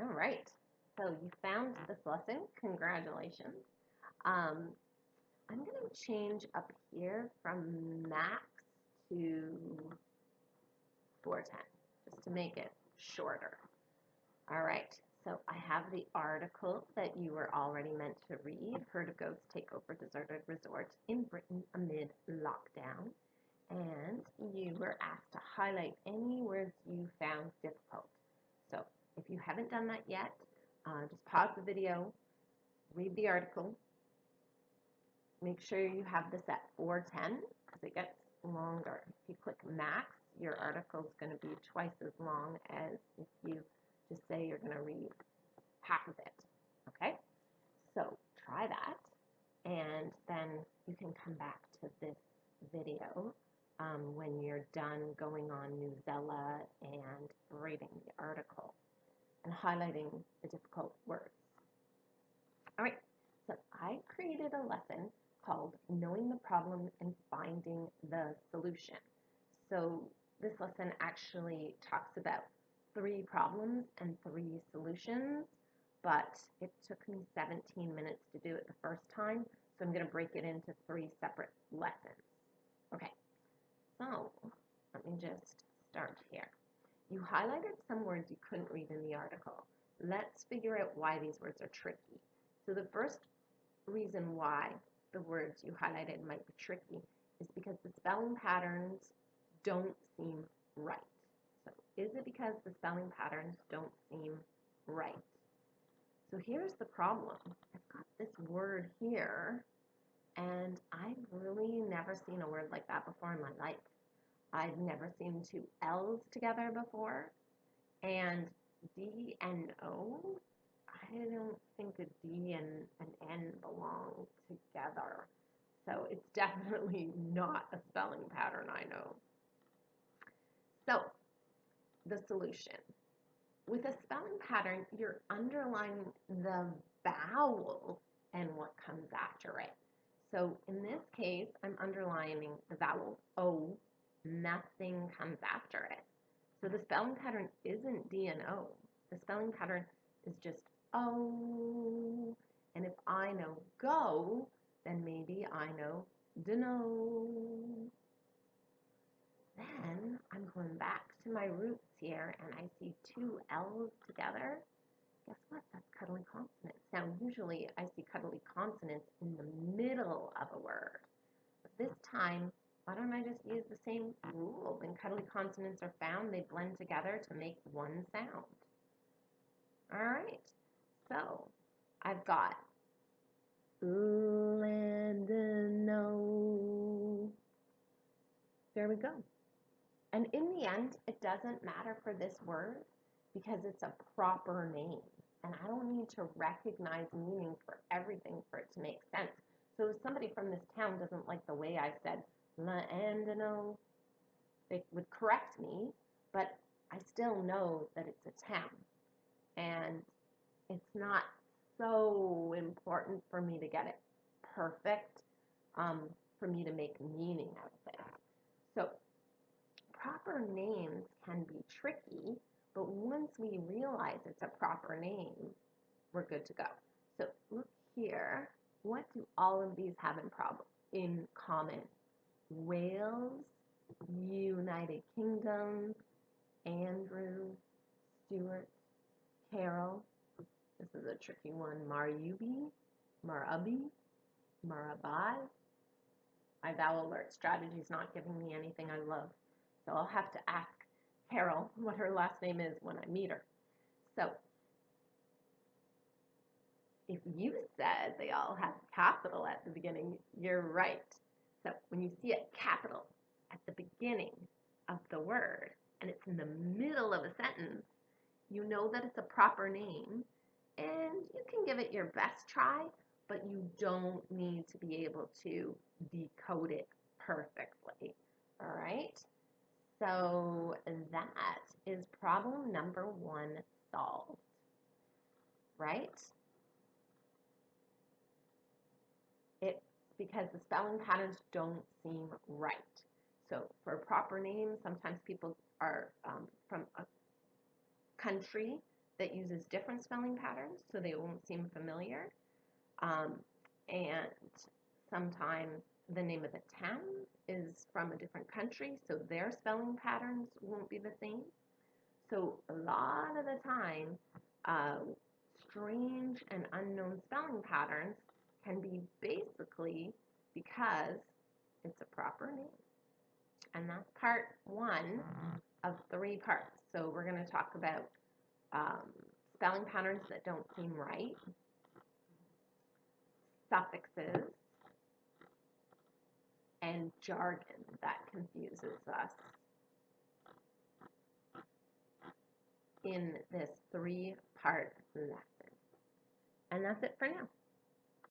All right. So you found this lesson. Congratulations. Um, I'm going to change up here from max to 410 just to make it shorter. All right. So I have the article that you were already meant to read. Herd of goats take over deserted resort in Britain amid lockdown. And you were asked to highlight any words you found difficult. So if you haven't done that yet, just pause the video, read the article, make sure you have this at 410 because it gets longer. If you click max, your article is going to be twice as long as if you just say you're going to read half of it. Okay? So try that, and then you can come back to this video when you're done going on Newsella and reading the article and highlighting the difficult words. All right, so I created a lesson called Knowing the Problem and Finding the Solution. So this lesson actually talks about 3 problems and 3 solutions, but it took me 17 minutes to do it the first time, so I'm going to break it into 3 separate lessons. Okay, so let me just start here. You highlighted some words you couldn't read in the article. Let's figure out why these words are tricky. So the first reason why the words you highlighted might be tricky is because the spelling patterns don't seem right. So is it because the spelling patterns don't seem right? So here's the problem. I've got this word here, and I've really never seen a word like that before in my life. I've never seen 2 L's together before, and D and O, I don't think a D and an N belong together. So it's definitely not a spelling pattern I know. So the solution. With a spelling pattern, you're underlining the vowel and what comes after it. So in this case, I'm underlining the vowel O. Nothing comes after it. So the spelling pattern isn't D and O. The spelling pattern is just O. And if I know go, then maybe I know dno. Then I'm going back to my roots here, and I see 2 L's together. Guess what? That's cuddly consonants. Now, usually I see cuddly consonants in the middle of a word. But this time, why don't I just use the same rule? When cuddly consonants are found, they blend together to make one sound. All right. So I've got Landino. There we go. And in the end, it doesn't matter for this word because it's a proper name. And I don't need to recognize meaning for everything for it to make sense. So if somebody from this town doesn't like the way I said Landino, they would correct me, but I still know that it's a town. And it's not so important for me to get it perfect, for me to make meaning out of it. So proper names can be tricky, but once we realize it's a proper name, we're good to go. So look here. What do all of these have in common? Wales, United Kingdom, Andrew, Stuart, Carol. This is a tricky one. Marubi, Marabi, Marabai. My vowel alert strategy is not giving me anything I love. So I'll have to ask Carol what her last name is when I meet her. So if you said they all have capital at the beginning, you're right. So when you see a capital at the beginning of the word and it's in the middle of a sentence, you know that it's a proper name, and you can give it your best try, but you don't need to be able to decode it perfectly. All right? So that is problem number 1 solved, right? It's because the spelling patterns don't seem right. So for proper names, sometimes people are from a country that uses different spelling patterns, so they won't seem familiar. And sometimes the name of the town is from a different country, so their spelling patterns won't be the same. So a lot of the time, strange and unknown spelling patterns can be basically because it's a proper name. And that's part one of 3 parts. So we're going to talk about spelling patterns that don't seem right, suffixes, and jargon that confuses us in this 3-part lesson. And that's it for now.